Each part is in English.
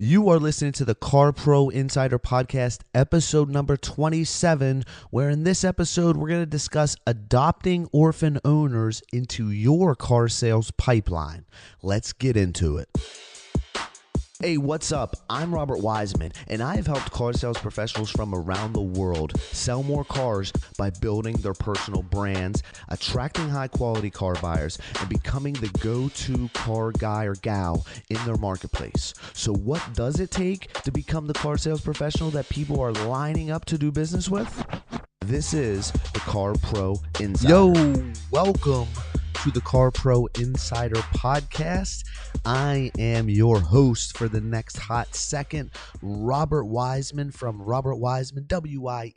You are listening to the Car Pro Insider Podcast, episode number 27, where in this episode, we're going to discuss adopting orphan owners into your car sales pipeline. Let's get into it. Hey, what's up? I'm Robert Wiseman, and I have helped car sales professionals from around the world sell more cars by building their personal brands, attracting high-quality car buyers, and becoming the go-to car guy or gal in their marketplace. So what does it take to become the car sales professional that people are lining up to do business with? This is the Car Pro Insider. Yo, welcome to the Car Pro Insider Podcast. I am your host for the next hot second, Robert Wiseman from Robert Wiseman, WIESMAN.com.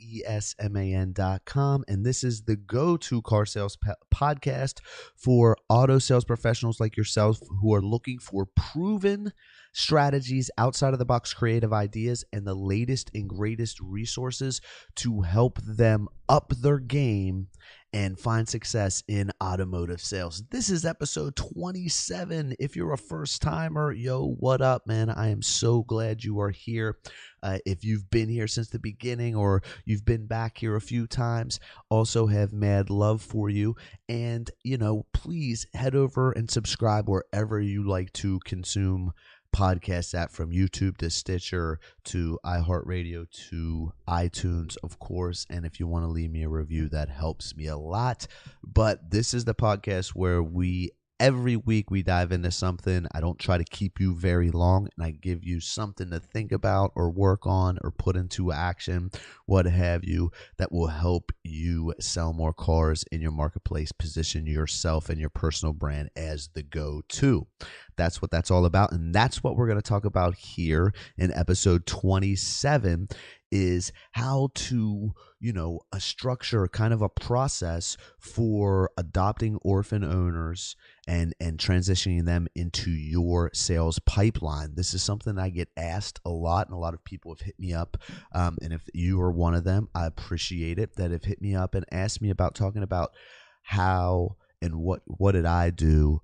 And this is the go-to car sales podcast for auto sales professionals like yourself who are looking for proven strategies, outside of the box creative ideas, and the latest and greatest resources to help them up their game and find success in automotive sales. This is episode 27. If you're a first timer, yo, what up, man? I am so glad you are here. If you've been here since the beginning or you've been back here a few times, also have mad love for you. And, please head over and subscribe wherever you like to consume podcasts at, from YouTube to Stitcher to iHeartRadio to iTunes, of course. And if you want to leave me a review, that helps me a lot. But this is the podcast where every week we dive into something. I don't try to keep you very long, and I give you something to think about or work on or put into action, what have you, that will help you sell more cars in your marketplace, position yourself and your personal brand as the go-to. That's what that's all about, and that's what we're going to talk about here in episode 27, is how to, a structure, kind of a process for adopting orphan owners and transitioning them into your sales pipeline. This is something I get asked a lot, and a lot of people have hit me up. And if you are one of them, I appreciate it that have hit me up and asked me about talking about how and what did I do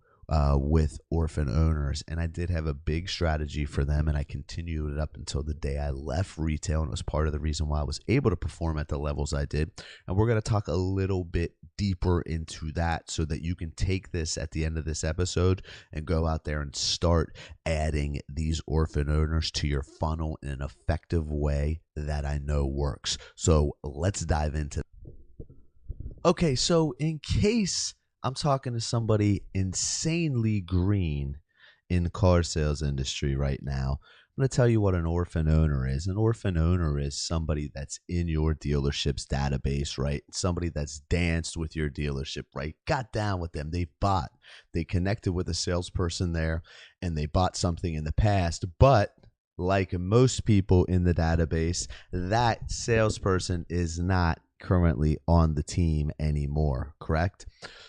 with orphan owners. And I did have a big strategy for them, and I continued it up until the day I left retail, and it was part of the reason why I was able to perform at the levels I did. And we're going to talk a little bit deeper into that so that you can take this at the end of this episode and go out there and start adding these orphan owners to your funnel in an effective way that I know works. So let's dive into it. Okay, so in case I'm talking to somebody insanely green in car sales industry right now, I'm going to tell you what an orphan owner is. An orphan owner is somebody that's in your dealership's database, right? Somebody that's danced with your dealership, right? Got down with them. They connected with a salesperson there, and they bought something in the past. But like most people in the database, that salesperson is not currently on the team anymore, correct?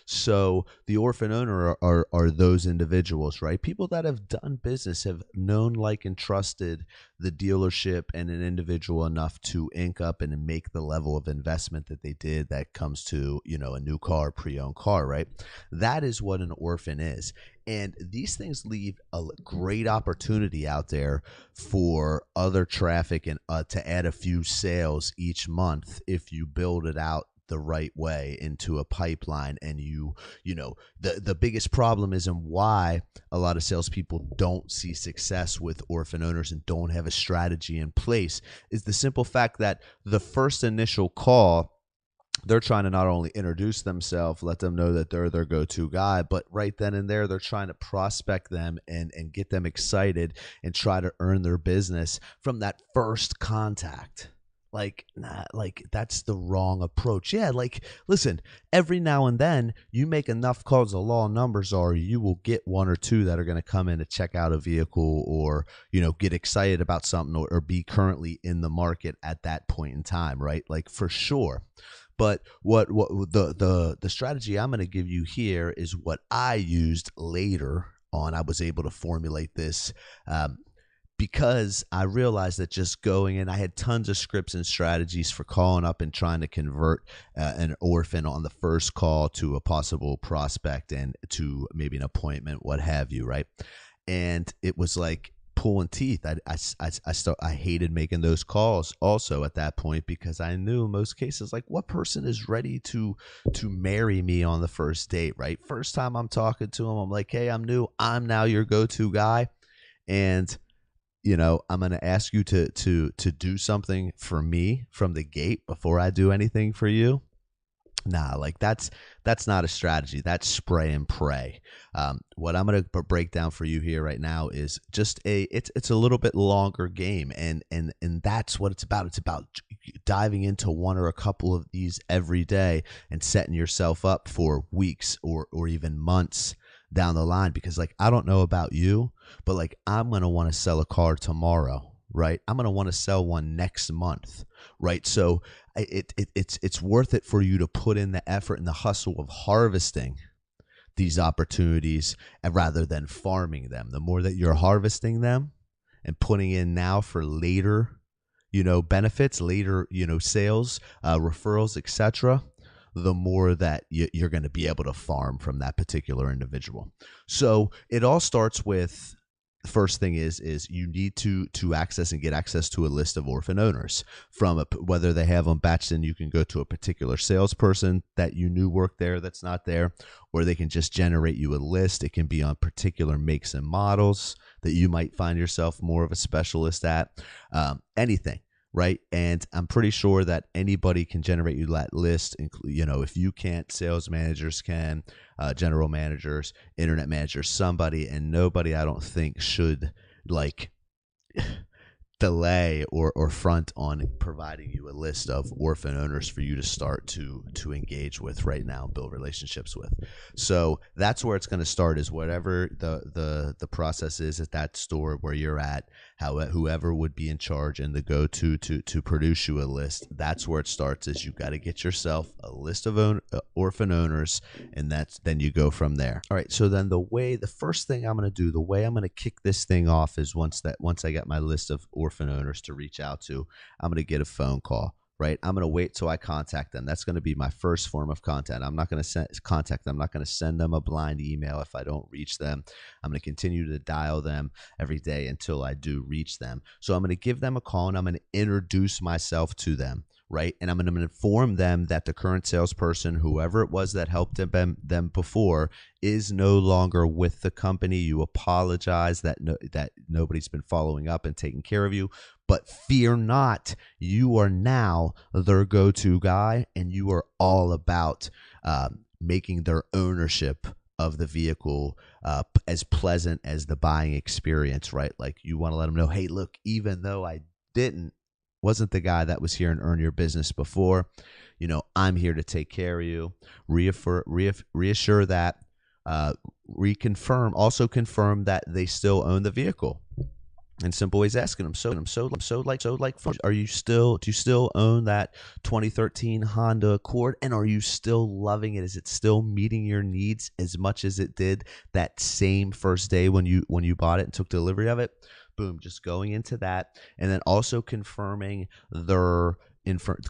So the orphan owner are those individuals, right? People that have done business, have known, like, and trusted the dealership and an individual enough to ink up and make the level of investment that they did that comes to, a new car, pre-owned car, right? That is what an orphan is. And these things leave a great opportunity out there for other traffic and to add a few sales each month if you build it out the right way into a pipeline. And the biggest problem is, and why a lot of salespeople don't see success with orphan owners and don't have a strategy in place, is the simple fact that the first initial call, they're trying to not only introduce themselves, let them know that they're their go-to guy, but right then and there, they're trying to prospect them and get them excited and try to earn their business from that first contact. That's the wrong approach. Yeah, listen, every now and then you make enough calls, the law of numbers are you will get one or two that are going to come in to check out a vehicle or, get excited about something or be currently in the market at that point in time, right? For sure. But what the strategy I'm going to give you here is what I used later on. I was able to formulate this because I realized that just going in, I had tons of scripts and strategies for calling up and trying to convert an orphan on the first call to a possible prospect and to maybe an appointment, what have you, right? And it was like pulling teeth. I hated making those calls also at that point, because I knew in most cases, like, what person is ready to marry me on the first date, right? First time I'm talking to them, I'm like, hey, I'm new. I'm now your go-to guy. And I'm going to ask you to do something for me from the gate before I do anything for you. Nah, like that's not a strategy. That's spray and pray. What I'm going to break down for you here right now is just it's a little bit longer game, and that's what it's about. It's about diving into one or a couple of these every day and setting yourself up for weeks or even months down the line. Because, like, I don't know about you, but, like, I'm going to want to sell a car tomorrow, right? I'm going to want to sell one next month, right? So it's worth it for you to put in the effort and the hustle of harvesting these opportunities rather than farming them. The more that you're harvesting them and putting in now for later, benefits, later, sales, referrals, etc., the more that you're going to be able to farm from that particular individual. So it all starts with, the first thing is you need to access and get access to a list of orphan owners. From whether they have them batched in, you can go to a particular salesperson that you knew worked there that's not there, or they can just generate you a list. It can be on particular makes and models that you might find yourself more of a specialist at, anything. Right. And I'm pretty sure that anybody can generate you that list. If you can't, sales managers can, general managers, internet managers, somebody, and nobody, I don't think, should delay or front on providing you a list of orphan owners for you to start to engage with right now and build relationships with. So that's where it's going to start, is whatever the process is at that store where you're at, whoever would be in charge and the go-to to produce you a list. That's where it starts, is you got to get yourself a list of orphan owners, and then you go from there. All right, so then the first thing I'm going to do, the way I'm going to kick this thing off, is once I got my list of orphan owners to reach out to, I'm going to get a phone call. Right, I'm going to wait till I contact them. That's going to be my first form of contact. I'm not going to contact them. I'm not going to send them a blind email if I don't reach them. I'm going to continue to dial them every day until I do reach them. So I'm going to give them a call, and I'm going to introduce myself to them. Right, and I'm going to inform them that the current salesperson, whoever it was that helped them before, is no longer with the company. You apologize that nobody's been following up and taking care of you. But fear not, you are now their go-to guy, and you are all about making their ownership of the vehicle as pleasant as the buying experience, right? Like, you want to let them know, hey, look, even though I wasn't the guy that was here and earned your business before, I'm here to take care of you. Reassure that, also confirm that they still own the vehicle. And simple ways asking them, do you still own that 2013 Honda Accord, and are you still loving it? Is it still meeting your needs as much as it did that same first day when you bought it and took delivery of it? Boom, just going into that, and then also confirming their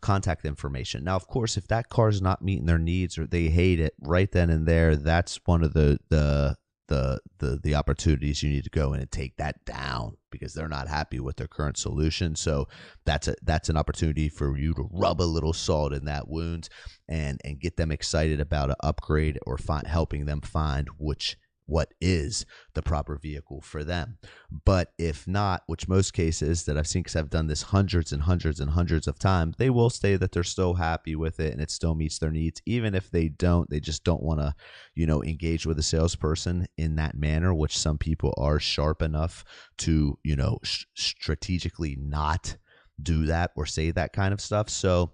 contact information. Now, of course, if that car is not meeting their needs or they hate it right then and there, that's one of the opportunities you need to go in and take that down, because they're not happy with their current solution. So that's an opportunity for you to rub a little salt in that wound and get them excited about an upgrade, or helping them find what is the proper vehicle for them. But if not, which most cases that I've seen, because I've done this hundreds and hundreds and hundreds of times, they will say that they're still happy with it and it still meets their needs. Even if they just don't want to, engage with a salesperson in that manner, which some people are sharp enough to, strategically not do that or say that kind of stuff. So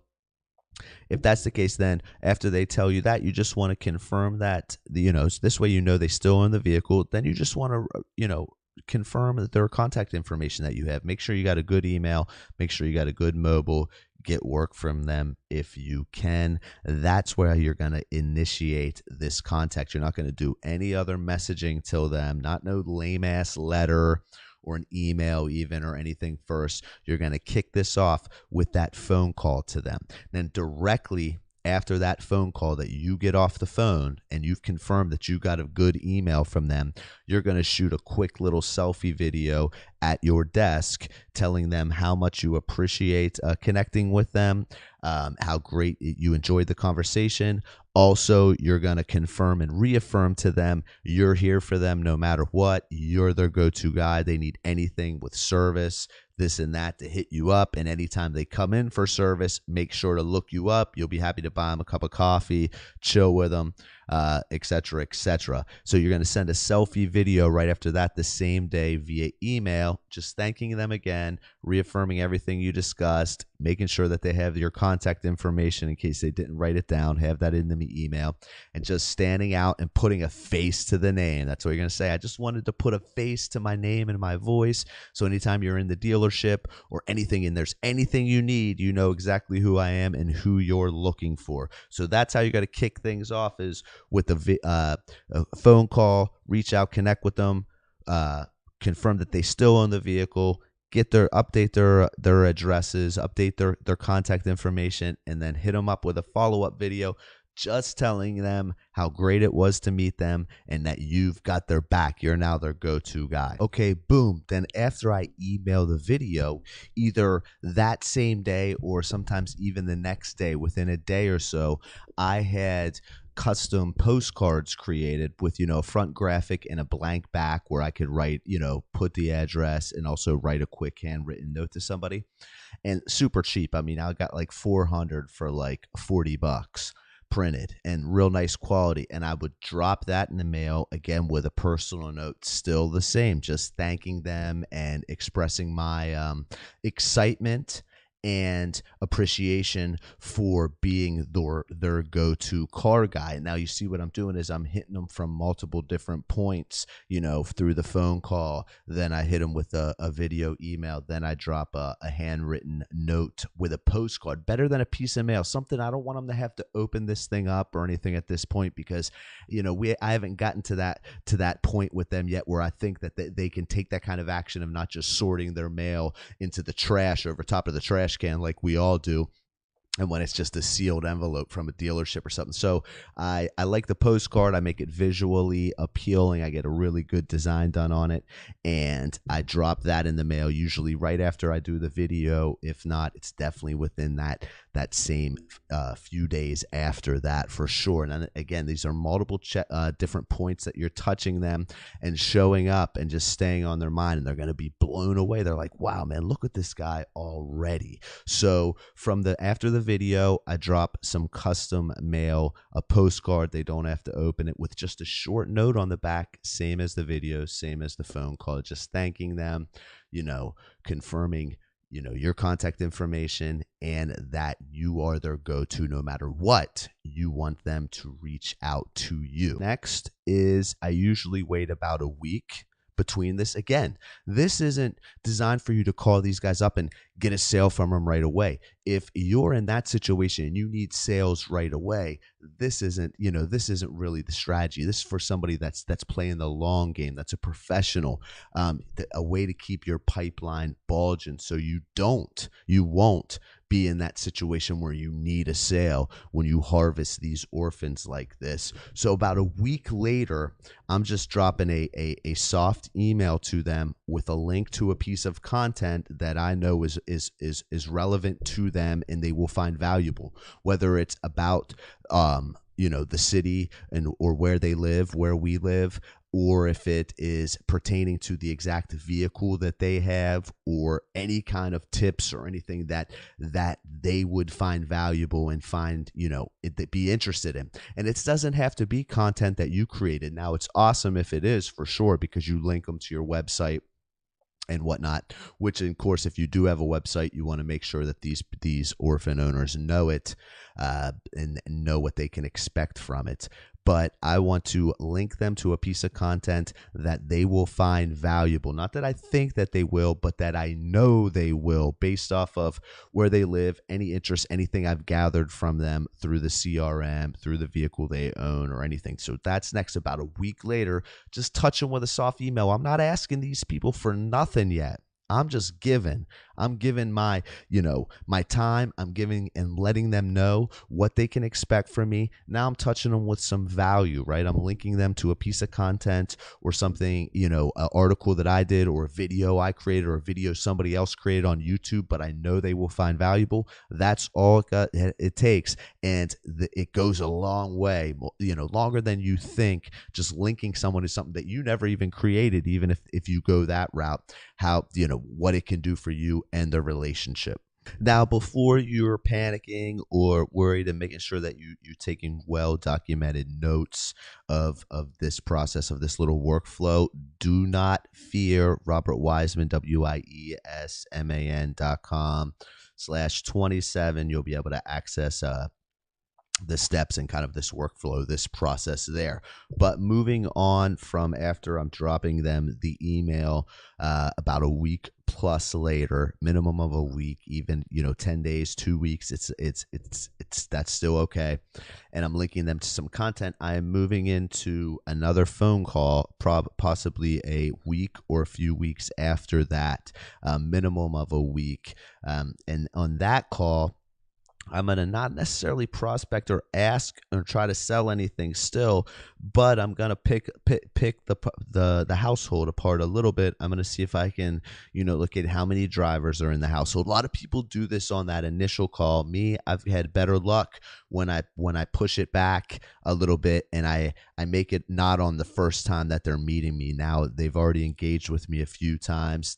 if that's the case, then after they tell you that, you just want to confirm that, this way they still own the vehicle. Then you just want to, confirm that their contact information that you have. Make sure you got a good email. Make sure you got a good mobile. Get work from them if you can. That's where you're going to initiate this contact. You're not going to do any other messaging till them, not no lame-ass letter or an email even, or anything first. You're going to kick this off with that phone call to them. Then directly after that phone call that you get off the phone and you've confirmed that you got a good email from them, you're going to shoot a quick little selfie video at your desk telling them how much you appreciate connecting with them, how great you enjoyed the conversation. Also, you're going to confirm and reaffirm to them you're here for them no matter what. You're their go-to guy. They need anything with service, this and that, to hit you up. And anytime they come in for service, make sure to look you up. You'll be happy to buy them a cup of coffee, chill with them, et cetera, et cetera. So you're going to send a selfie video right after that the same day via email, just thanking them again, reaffirming everything you discussed, making sure that they have your contact information in case they didn't write it down, have that in the email, and just standing out and putting a face to the name. That's what you're going to say. I just wanted to put a face to my name and my voice. So anytime you're in the dealership or anything, and there's anything you need, you know exactly who I am and who you're looking for. So that's how you got to kick things off, is with a phone call, reach out, connect with them, confirm that they still own the vehicle, update their addresses, update their contact information, and then hit them up with a follow-up video just telling them how great it was to meet them and that you've got their back. You're now their go-to guy. Okay, boom. Then after I email the video, either that same day or sometimes even the next day, within a day or so, I had custom postcards created with, a front graphic and a blank back where I could write, put the address and also write a quick handwritten note to somebody. And super cheap. I mean, I got like 400 for like $40 printed and real nice quality. And I would drop that in the mail again with a personal note, still the same, just thanking them and expressing my excitement and appreciation for being their go-to car guy. Now you see what I'm doing is I'm hitting them from multiple different points, through the phone call. Then I hit them with a video email. Then I drop a handwritten note with a postcard. Better than a piece of mail. Something I don't want them to have to open this thing up or anything at this point, because I haven't gotten to that point with them yet where I think that they can take that kind of action of not just sorting their mail into the trash over top of the trash can like we all do, and when it's just a sealed envelope from a dealership or something. So I like the postcard. I make it visually appealing. I get a really good design done on it, and I drop that in the mail usually right after I do the video. If not, it's definitely within that same few days after that for sure. And then, again, these are multiple different points that you're touching them and showing up and just staying on their mind, and they're going to be blown away. They're like, wow, man, look at this guy already. So after the video, I drop some custom mail, a postcard. They don't have to open it, with just a short note on the back, same as the video, same as the phone call, just thanking them, confirming your contact information and that you are their go-to no matter what. You want them to reach out to you. Next is I usually wait about a week between this. Again, this isn't designed for you to call these guys up and get a sale from them right away. If you're in that situation and you need sales right away, this isn't really the strategy. This is for somebody that's playing the long game, that's a professional, a way to keep your pipeline bulging so you won't be in that situation where you need a sale when you harvest these orphans like this. So about a week later, I'm just dropping a soft email to them with a link to a piece of content that I know is relevant to them and they will find valuable, whether it's about the city or where they live, where we live, or if it is pertaining to the exact vehicle that they have, or any kind of tips or anything that they would find valuable and find, be interested in. And it doesn't have to be content that you created. Now, it's awesome if it is, for sure, because you link them to your website and whatnot, which, of course, if you do have a website, you want to make sure that these orphan owners know it and know what they can expect from it. But I want to link them to a piece of content that they will find valuable. Not that I think that they will, but that I know they will, based off of where they live, any interest, anything I've gathered from them through the CRM, through the vehicle they own, or anything. So that's next. About a week later, just touch them with a soft email. I'm not asking these people for nothing yet. I'm just giving. I'm giving my, my time. I'm giving and letting them know what they can expect from me. Now I'm touching them with some value, right? I'm linking them to a piece of content or something, an article that I did or a video I created or a video somebody else created on YouTube, but I know they will find valuable. That's all it takes. And it goes a long way, longer than you think, just linking someone to something that you never even created, even if you go that route, how, what it can do for you and the relationship. Now, before you're panicking or worried, and making sure that you're taking well documented notes of this process, of this little workflow, do not fear. Robert Wiseman, wiesman.com/27. You'll be able to access the steps and kind of this workflow, this process there. But moving on from after I'm dropping them the email, about a week plus later, minimum of a week, even 10 days, 2 weeks, it's that's still okay. And I'm linking them to some content. I am moving into another phone call, possibly a week or a few weeks after that, minimum of a week. And on that call, I'm going to not necessarily prospect or ask or try to sell anything still, but I'm going to pick the household apart a little bit. I'm going to see if I can, look at how many drivers are in the household. A lot of people do this on that initial call. Me, I've had better luck when I push it back a little bit and I make it not on the first time that they're meeting me. Now they've already engaged with me a few times.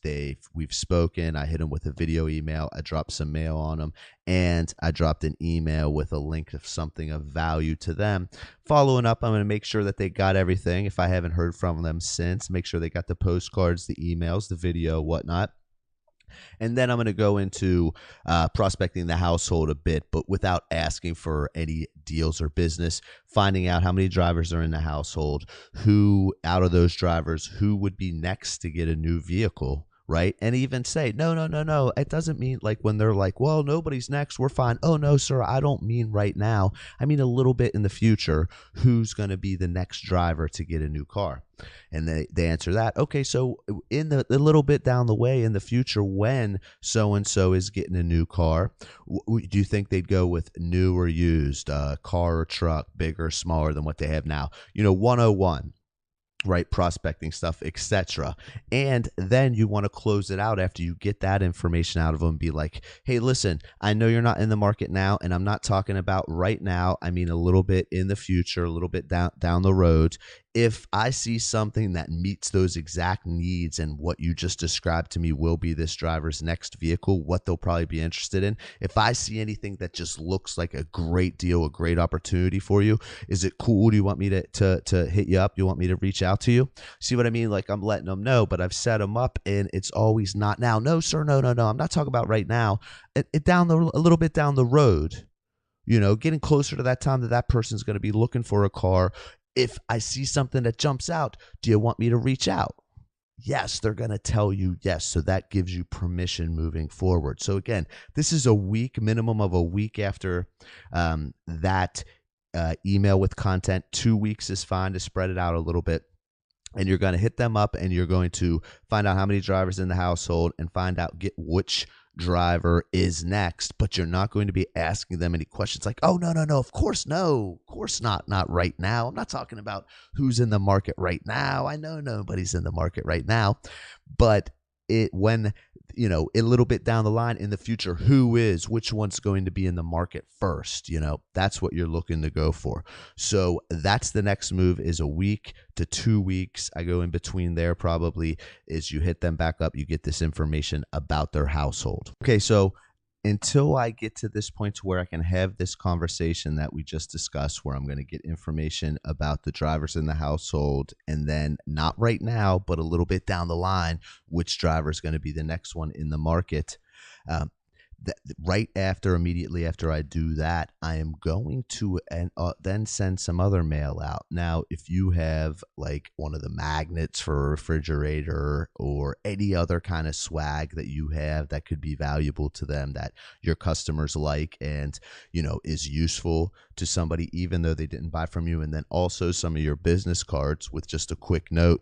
We've spoken. I hit them with a video email. I dropped some mail on them, and I dropped an email with a link of something of value to them. Following up, I'm going to make sure that they got everything. If I haven't heard from them since, make sure they got the postcards, the emails, the video, whatnot. And then I'm going to go into prospecting the household a bit, but without asking for any deals or business, finding out how many drivers are in the household, who out of those drivers, who would be next to get a new vehicle, right? And even say, no. It doesn't mean like when they're like, well, nobody's next, we're fine. Oh, no, sir, I don't mean right now. I mean a little bit in the future, who's going to be the next driver to get a new car? And they answer that. Okay, so in a little bit down the way in the future, when so-and-so is getting a new car, do you think they'd go with new or used, car or truck, bigger, smaller than what they have now? 101. Right, prospecting stuff, etc. And then you want to close it out after you get that information out of them. Be like, hey, listen, I know you're not in the market now, and I'm not talking about right now. I mean a little bit in the future, a little bit down the road. If I see something that meets those exact needs and what you just described to me will be this driver's next vehicle, what they'll probably be interested in. If I see anything that just looks like a great deal, a great opportunity for you, is it cool? Do you want me to hit you up? Do you want me to reach out to you? See what I mean? Like I'm letting them know, but I've set them up, and it's always not now. No, sir, no. I'm not talking about right now. A little bit down the road, getting closer to that time that person's going to be looking for a car. If I see something that jumps out, do you want me to reach out? Yes, they're going to tell you yes. So that gives you permission moving forward. So again, this is a week, minimum of a week after that email with content. 2 weeks is fine to spread it out a little bit. And you're going to hit them up, and you're going to find out how many drivers in the household and get which driver is next. But you're not going to be asking them any questions like, oh, no, of course not right now. I'm not talking about who's in the market right now. I know nobody's in the market right now, but when a little bit down the line in the future, which one's going to be in the market first, that's what you're looking to go for. So that's the next move, is a week to 2 weeks. I go in between there probably, is you hit them back up, you get this information about their household. Okay, so until I get to this point to where I can have this conversation that we just discussed, where I'm going to get information about the drivers in the household, and then not right now, but a little bit down the line, which driver is going to be the next one in the market. Immediately after I do that, I am going to then send some other mail out. Now, if you have like one of the magnets for a refrigerator or any other kind of swag that you have that could be valuable to them, that your customers like and, is useful to somebody, even though they didn't buy from you, and then also some of your business cards with just a quick note,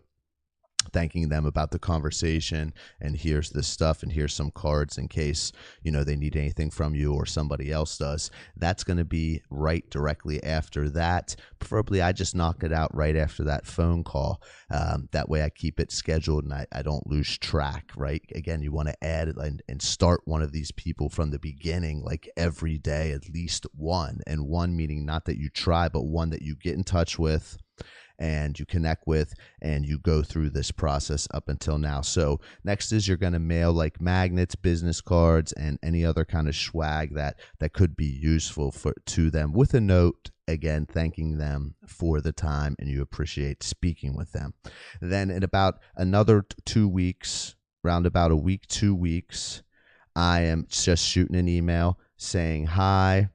thanking them about the conversation, and here's this stuff, and here's some cards in case they need anything from you or somebody else does. That's going to be right directly after that. Preferably I just knock it out right after that phone call. That way I keep it scheduled and I don't lose track, right? Again, you want to add and start one of these people from the beginning, like every day, at least one. And one meaning not that you try, but one that you get in touch with and you connect with, and you go through this process up until now. So next is you're going to mail like magnets, business cards, and any other kind of swag that could be useful to them, with a note, again, thanking them for the time and you appreciate speaking with them. Then in about another 2 weeks, around about a week, 2 weeks, I am just shooting an email saying hi,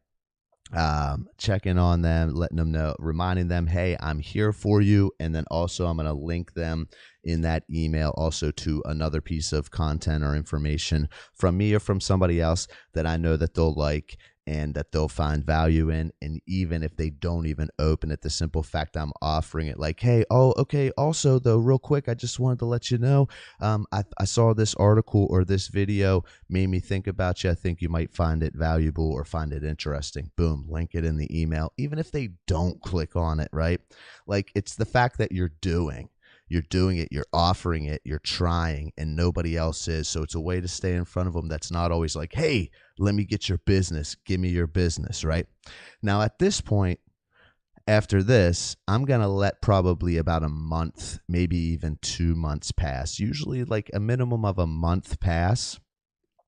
checking on them, letting them know, reminding them, hey, I'm here for you. And then also I'm going to link them in that email also to another piece of content or information from me or from somebody else that I know that they'll like and that they'll find value in. And even if they don't even open it, the simple fact I'm offering it, like, hey, oh, okay, also though, real quick, I just wanted to let you know, I saw this article or this video, made me think about you. I think you might find it valuable or find it interesting. Boom, link it in the email, even if they don't click on it, right? Like, it's the fact that you're doing it, you're offering it, you're trying, and nobody else is. So it's a way to stay in front of them. That's not always like, hey, let me get your business. Give me your business, right? Now, at this point, after this, I'm going to let probably about a month, maybe even 2 months pass, usually like a minimum of a month pass.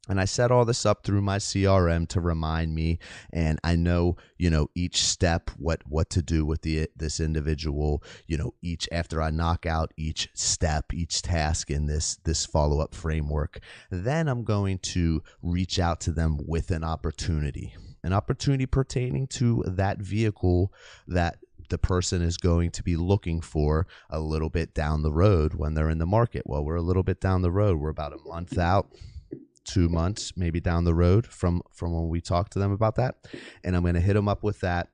And I set all this up through my CRM to remind me, and I know, each step, what to do with this individual, each after I knock out each step, each task in this follow-up framework. Then I'm going to reach out to them with an opportunity pertaining to that vehicle that the person is going to be looking for a little bit down the road when they're in the market. Well, we're a little bit down the road. We're about a month out, 2 months maybe down the road from when we talk to them about that. And I'm going to hit them up with that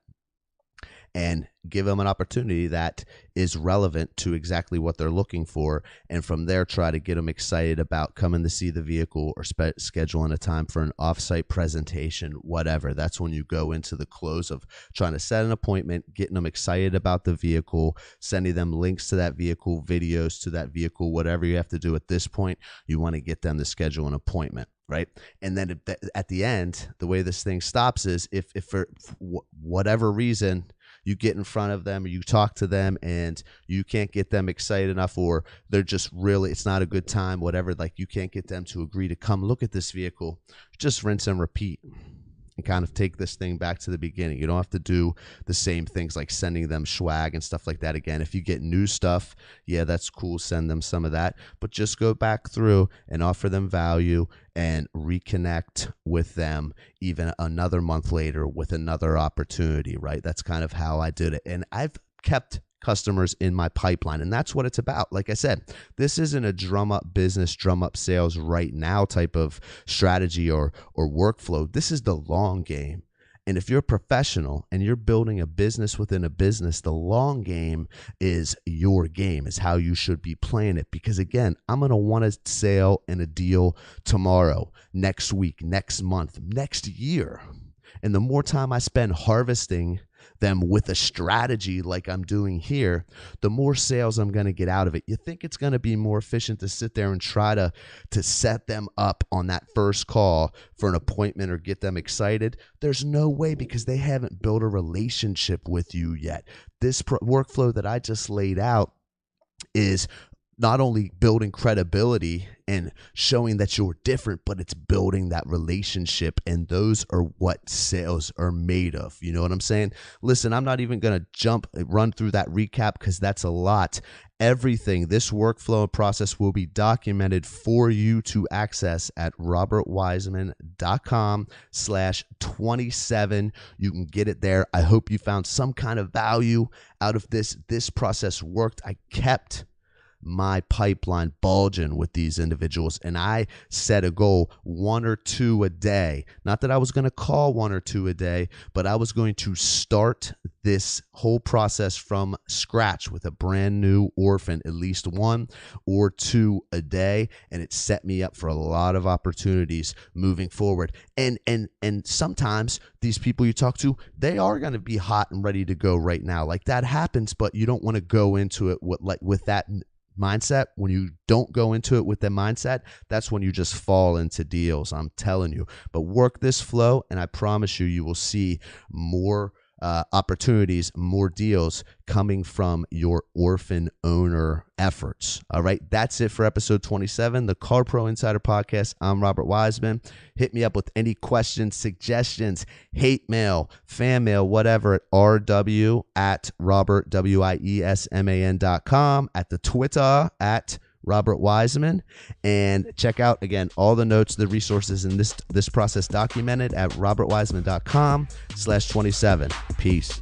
and give them an opportunity that is relevant to exactly what they're looking for. And from there, try to get them excited about coming to see the vehicle or scheduling a time for an offsite presentation, whatever. That's when you go into the close of trying to set an appointment, getting them excited about the vehicle, sending them links to that vehicle, videos to that vehicle, whatever you have to do at this point. You want to get them to schedule an appointment, right? And then at the end, the way this thing stops is if for whatever reason you get in front of them or you talk to them and you can't get them excited enough, or they're just really, it's not a good time, whatever, like you can't get them to agree to come look at this vehicle, just rinse and repeat and kind of take this thing back to the beginning. You don't have to do the same things like sending them swag and stuff like that again. If you get new stuff, yeah, that's cool. Send them some of that, but just go back through and offer them value and reconnect with them even another month later with another opportunity, right? That's kind of how I did it. And I've kept customers in my pipeline, and that's what it's about. Like I said, this isn't a drum up business, drum up sales right now type of strategy or workflow. This is the long game. And if you're a professional and you're building a business within a business, the long game is your game, is how you should be playing it. Because again, I'm going to want a sale and a deal tomorrow, next week, next month, next year. And the more time I spend harvesting them with a strategy like I'm doing here, the more sales I'm going to get out of it. You think it's going to be more efficient to sit there and try to set them up on that first call for an appointment or get them excited? There's no way, because they haven't built a relationship with you yet. This workflow that I just laid out is not only building credibility and showing that you're different, but it's building that relationship. And those are what sales are made of. You know what I'm saying? Listen, I'm not even going to run through that recap because that's a lot. Everything, this workflow and process will be documented for you to access at robertwiseman.com/27. You can get it there. I hope you found some kind of value out of this. This process worked. I kept my pipeline bulging with these individuals. And I set a goal, 1 or 2 a day. Not that I was going to call 1 or 2 a day, but I was going to start this whole process from scratch with a brand new orphan, at least 1 or 2 a day. And it set me up for a lot of opportunities moving forward. And sometimes these people you talk to, they are going to be hot and ready to go right now. Like that happens, but you don't want to go into it with that mindset. When you don't go into it with the mindset, that's when you just fall into deals, I'm telling you. But work this flow, and I promise you will see more opportunities, more deals coming from your orphan owner efforts. All right, that's it for episode 27, the Car Pro Insider Podcast. I'm Robert Wiseman. Hit me up with any questions, suggestions, hate mail, fan mail, whatever at rw@robertwiesman.com, at the Twitter at Robert Wiseman, and check out again all the notes, the resources in this process documented at robertwiseman.com/27. Peace.